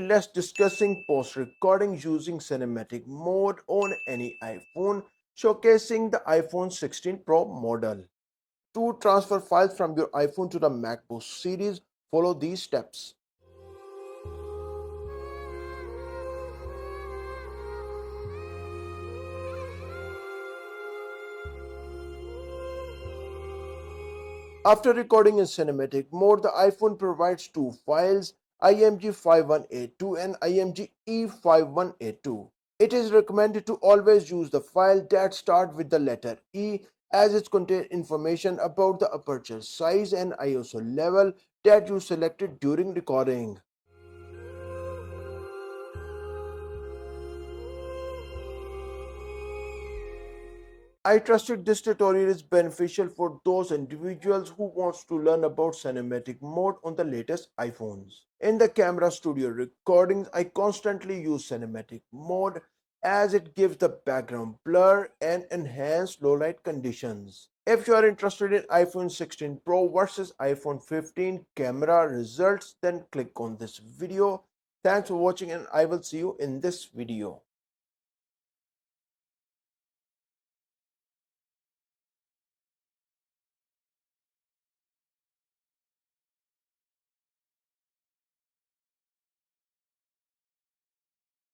Let's discussing post recording using cinematic mode on any iPhone, showcasing the iPhone 16 Pro model. To transfer files from your iPhone to the MacBook series, follow these steps. After recording in cinematic mode, the iPhone provides two files, IMG 5182 and IMG E5182. It is recommended to always use the file that start with the letter E, as it contains information about the aperture size and ISO level that you selected during recording. I trusted this tutorial is beneficial for those individuals who wants to learn about cinematic mode on the latest iPhones. In the camera studio recordings, I constantly use cinematic mode as it gives the background blur and enhanced low light conditions. If you are interested in iPhone 16 Pro versus iPhone 15 camera results, then click on this video. Thanks for watching and I will see you in this video.